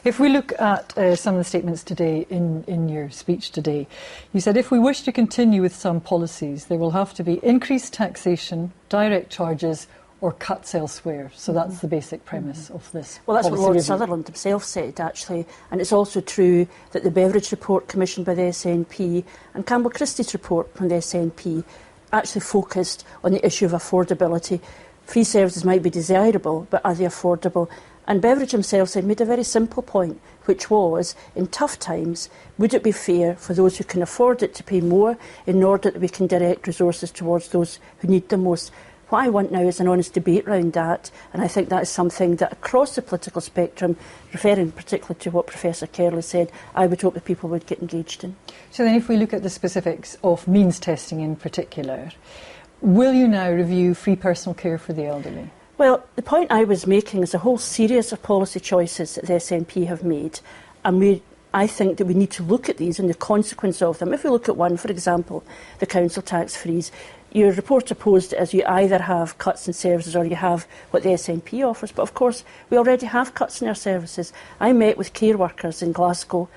If we look at some of the statements today in your speech today, you said if we wish to continue with some policies, there will have to be increased taxation, direct charges or cuts elsewhere. So that's the basic premise of this. Well, that's what Lord review. Sutherland himself said, actually. And it's also true that the Beveridge report commissioned by the SNP and Campbell Christie's report from the SNP actually focused on the issue of affordability. Free services might be desirable, but are they affordable? And Beveridge himself said, made a very simple point, which was, in tough times, would it be fair for those who can afford it to pay more in order that we can direct resources towards those who need them most? What I want now is an honest debate around that, and I think that is something that across the political spectrum, referring particularly to what Professor Kerley said, I would hope that people would get engaged in. So then if we look at the specifics of means testing in particular, will you now review free personal care for the elderly? Well, the point I was making is a whole series of policy choices that the SNP have made, and I think that we need to look at these and the consequence of them. If we look at one, for example, the council tax freeze, your reporter posed it as you either have cuts in services or you have what the SNP offers. But of course, we already have cuts in our services. I met with care workers in Glasgow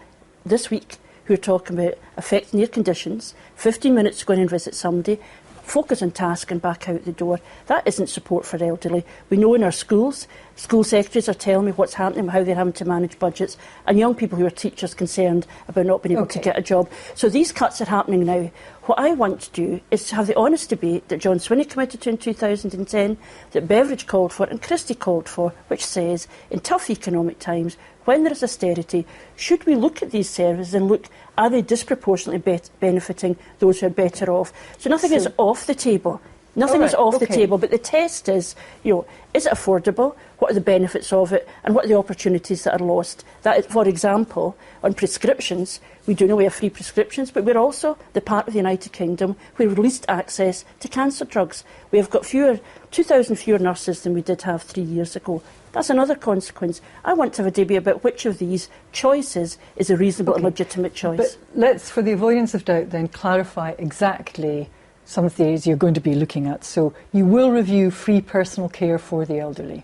this week who are talking about affecting their conditions, 15 minutes to go in and visit somebody, focus on task and back out the door. That isn't support for elderly. We know in our schools, school secretaries are telling me what's happening, how they're having to manage budgets, and young people who are teachers concerned about not being able to get a job. So these cuts are happening now. What I want to do is to have the honest debate that John Swinney committed to in 2010, that Beveridge called for and Christie called for, which says, in tough economic times, when there is austerity, should we look at these services and look, are they disproportionately benefiting those who are better off? So nothing is off the table. Nothing is off the table, but the test is, is it affordable? What are the benefits of it? And what are the opportunities that are lost? That is, for example, on prescriptions, we do know we have free prescriptions, but we're also the part of the United Kingdom where we've released access to cancer drugs. We have got 2,000 fewer nurses than we did have 3 years ago. That's another consequence. I want to have a debate about which of these choices is a reasonable and legitimate choice. But let's, for the avoidance of doubt, then clarify exactly some of the areas you're going to be looking at. So you will review free personal care for the elderly.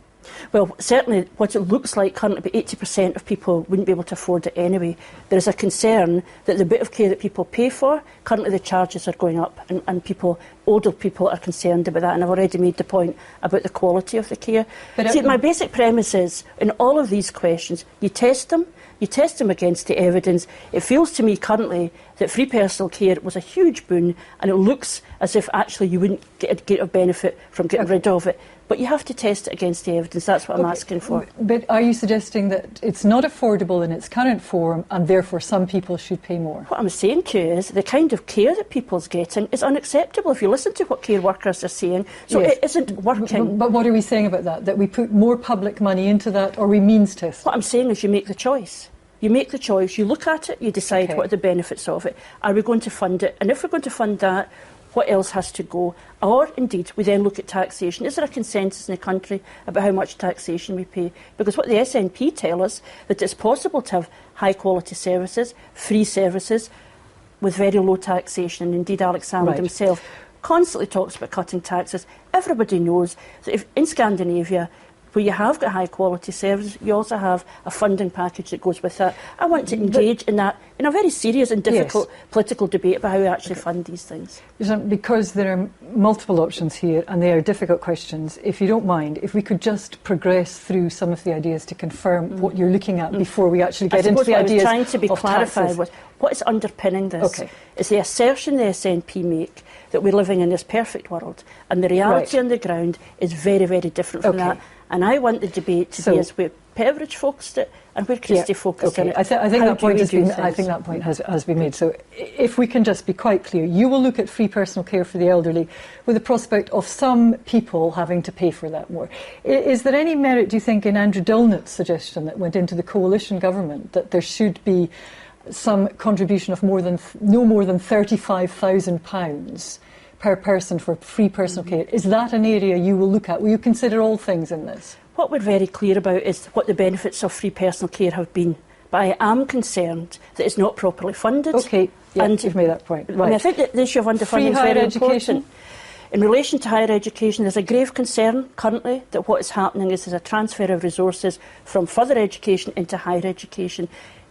Well, certainly what it looks like currently, about 80% of people wouldn't be able to afford it anyway. There is a concern that the bit of care that people pay for, currently the charges are going up, and older people are concerned about that, and I've already made the point about the quality of the care. But see, my basic premise is, in all of these questions, you test them against the evidence. It feels to me currently that free personal care was a huge boon, and it looks as if actually you wouldn't get a benefit from getting rid of it. But you have to test it against the evidence. That's what I'm asking for. But are you suggesting that it's not affordable in its current form and therefore some people should pay more? What I'm saying to you is the kind of care that people's getting is unacceptable if you listen to what care workers are saying. So it isn't working. But what are we saying about that? That we put more public money into that, or we means test? What I'm saying is you make the choice. You make the choice, you look at it, you decide what are the benefits of it. Are we going to fund it? And if we're going to fund that, what else has to go? Or, indeed, we then look at taxation. Is there a consensus in the country about how much taxation we pay? Because what the SNP tell us, that it's possible to have high-quality services, free services, with very low taxation. And indeed, Alex Salmond himself constantly talks about cutting taxes. Everybody knows that if in Scandinavia, where you have got high-quality services, you also have a funding package that goes with that. I want to engage in that in a very serious and difficult political debate about how we actually fund these things. Because there are multiple options here and they are difficult questions, if you don't mind, if we could just progress through some of the ideas to confirm what you're looking at before we actually get into the ideas of taxes. What I was trying to be clarified was what is underpinning this. It's the assertion the SNP make that we're living in this perfect world, and the reality on the ground is very, very different from that. And I want the debate to be as where Beveridge focused it and where Christie focused on it. I think that point has been made. So if we can just be quite clear, you will look at free personal care for the elderly with the prospect of some people having to pay for that more. Is there any merit, do you think, in Andrew Dulnett's suggestion that went into the coalition government that there should be some contribution of no more than £35,000 per person for free personal care? Is that an area you will look at? Will you consider all things in this? What we're very clear about is what the benefits of free personal care have been. But I am concerned that it's not properly funded. OK, and you've made that point. Right. I think that the issue of underfunding is very important. In relation to higher education, there's a grave concern currently that what is happening is there's a transfer of resources from further education into higher education.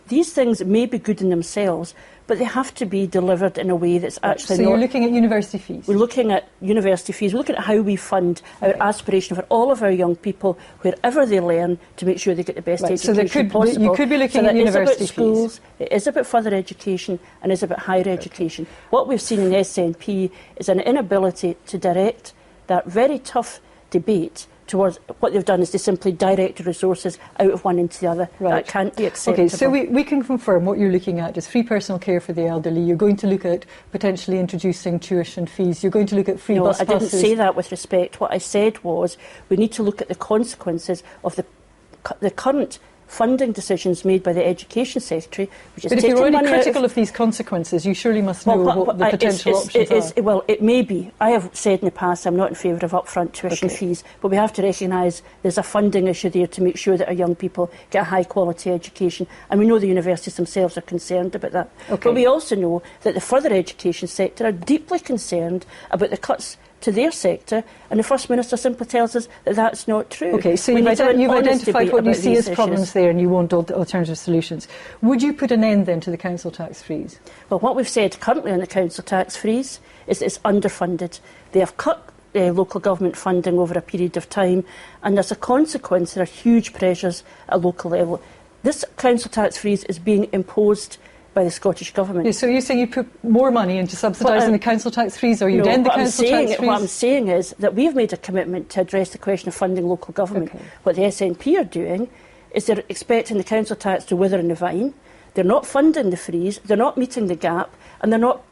These things may be good in themselves, but they have to be delivered in a way that's actually So you're looking at university fees? We're looking at university fees. We're looking at how we fund our aspiration for all of our young people, wherever they learn, to make sure they get the best education possible. You could be looking at university fees. Schools, it is about further education, and it is about higher education. What we've seen in the SNP is an inability to direct that very tough debate towards what they've done is they simply direct resources out of one into the other. Right. That can't be acceptable. Okay, so we can confirm what you're looking at is free personal care for the elderly. You're going to look at potentially introducing tuition fees. You're going to look at free bus passes. No, I didn't say that with respect. What I said was we need to look at the consequences of the current funding decisions made by the Education Secretary, which is but if you're already critical of these consequences, you surely must know what the potential options are. Well, it may be. I have said in the past I'm not in favour of upfront tuition fees, but we have to recognise there's a funding issue there to make sure that our young people get a high-quality education, and we know the universities themselves are concerned about that. But we also know that the further education sector are deeply concerned about the cuts to their sector, and the First Minister simply tells us that that's not true. Okay, so you've identified what you see as problems there, and you want alternative solutions. Would you put an end then to the council tax freeze? Well, what we've said currently on the council tax freeze is it's underfunded. They have cut local government funding over a period of time, and as a consequence there are huge pressures at a local level. This council tax freeze is being imposed by the Scottish Government. Yeah, so you're saying you put more money into subsidising the council tax freeze, or you'd end the council tax freeze? What I'm saying is that we've made a commitment to address the question of funding local government. Okay. What the SNP are doing is they're expecting the council tax to wither in the vine. They're not funding the freeze, they're not meeting the gap, and they're not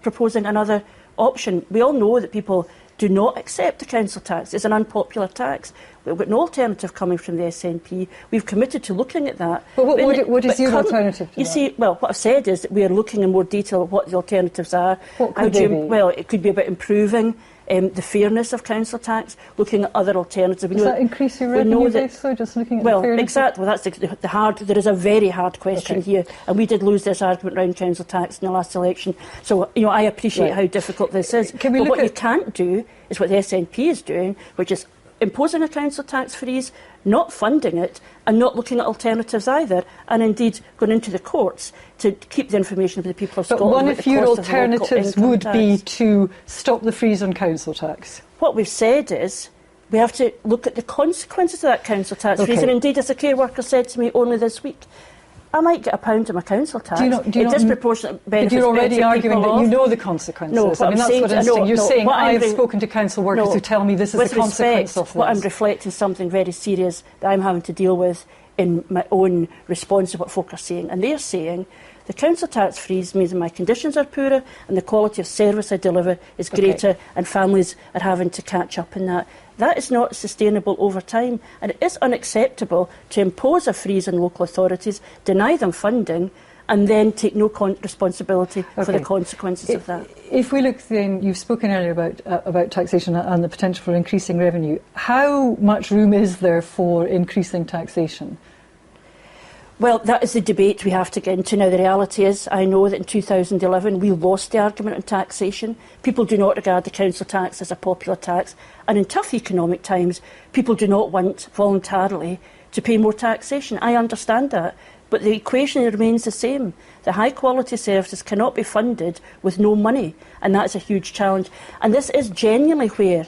proposing another option. We all know that people do not accept the council tax. It's an unpopular tax. We've got no alternative coming from the SNP. We've committed to looking at that. But what is your alternative to that? You see, well, what I've said is that we are looking in more detail at what the alternatives are. What could they be? Well, it could be about improving the fairness of council tax, looking at other alternatives. Does that increase your revenue base, though, just looking at the fairness? Well, exactly. Well, that's the hard. There is a very hard question here, and we did lose this argument around council tax in the last election. So, I appreciate how difficult this is. But what you can't do is what the SNP is doing, which is imposing a council tax freeze, not funding it, and not looking at alternatives either, and indeed going into the courts to keep the information of the people of Scotland. But one of your alternatives would be to stop the freeze on council tax. What we've said is we have to look at the consequences of that council tax freeze, and indeed, as a care worker said to me only this week, I might get £1 of my council tax. Disproportionate benefits. But you're already arguing that you know the consequences. No, that's what I'm saying. You're saying I have spoken to council workers who tell me this is the consequence of this. What I'm reflecting something very serious that I'm having to deal with in my own response to what folk are saying. And they're saying the council tax freeze means that my conditions are poorer and the quality of service I deliver is greater, and families are having to catch up in that. That is not sustainable over time, and it is unacceptable to impose a freeze on local authorities, deny them funding, and then take no responsibility for the consequences of that. If we look then, you've spoken earlier about taxation and the potential for increasing revenue. How much room is there for increasing taxation? Well, that is the debate we have to get into now. The reality is, I know that in 2011 we lost the argument on taxation. People do not regard the council tax as a popular tax, and in tough economic times, people do not want voluntarily to pay more taxation. I understand that, but the equation remains the same. The high quality services cannot be funded with no money, and that is a huge challenge. And this is genuinely where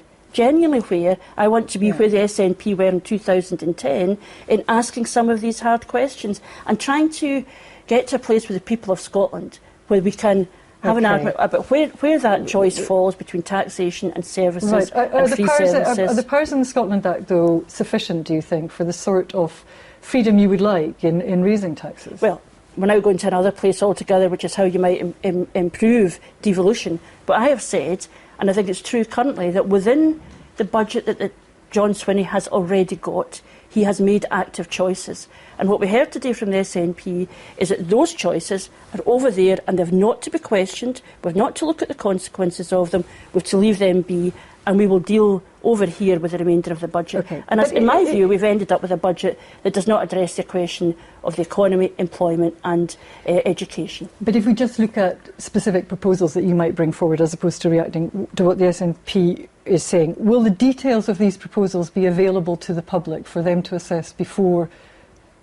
I want to be where the SNP were in 2010 in asking some of these hard questions and trying to get to a place with the people of Scotland where we can have an argument about where that choice falls between taxation and services and free services. Are the powers in the Scotland Act, though, sufficient, do you think, for the sort of freedom you would like in raising taxes? Well, we're now going to another place altogether, which is how you might improve devolution. But I have said, and I think it's true currently, that within the budget that John Swinney has already got, he has made active choices. And what we heard today from the SNP is that those choices are over there and they've not to be questioned, we've not to look at the consequences of them, we've to leave them be, and we will deal over here with the remainder of the budget. Okay. And in my view, we've ended up with a budget that does not address the question of the economy, employment and education. But if we just look at specific proposals that you might bring forward as opposed to reacting to what the SNP is saying, will the details of these proposals be available to the public for them to assess before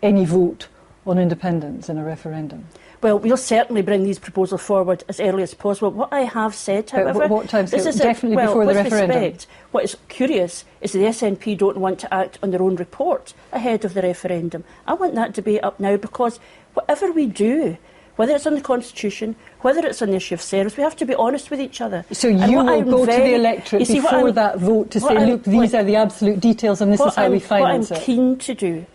any vote on independence in a referendum? Well, we'll certainly bring these proposals forward as early as possible. What I have said, however... What time scale? Definitely before the referendum? What is curious is the SNP don't want to act on their own report ahead of the referendum. I want that debate up now because whatever we do, whether it's on the Constitution, whether it's on the issue of service, we have to be honest with each other. So you will go to the electorate before that vote to say, look, these are the absolute details and this is how we finance it.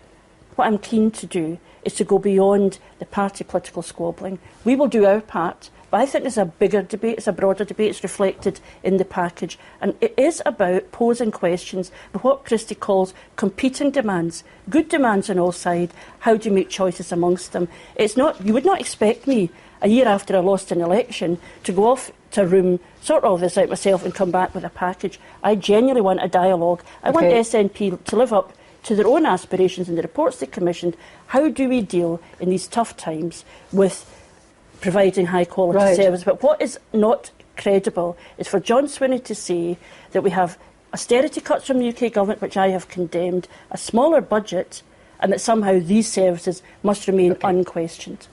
What I'm keen to do is to go beyond the party political squabbling. We will do our part, but I think there's a bigger debate, it's a broader debate, it's reflected in the package. And it is about posing questions with what Christie calls competing demands, good demands on all sides. How do you make choices amongst them? It's not, you would not expect me, a year after I lost an election, to go off to a room, sort all this out myself and come back with a package. I genuinely want a dialogue. I want the SNP to live up to their own aspirations in the reports they commissioned. How do we deal in these tough times with providing high quality service? But what is not credible is for John Swinney to say that we have austerity cuts from the UK government, which I have condemned, a smaller budget, and that somehow these services must remain unquestioned.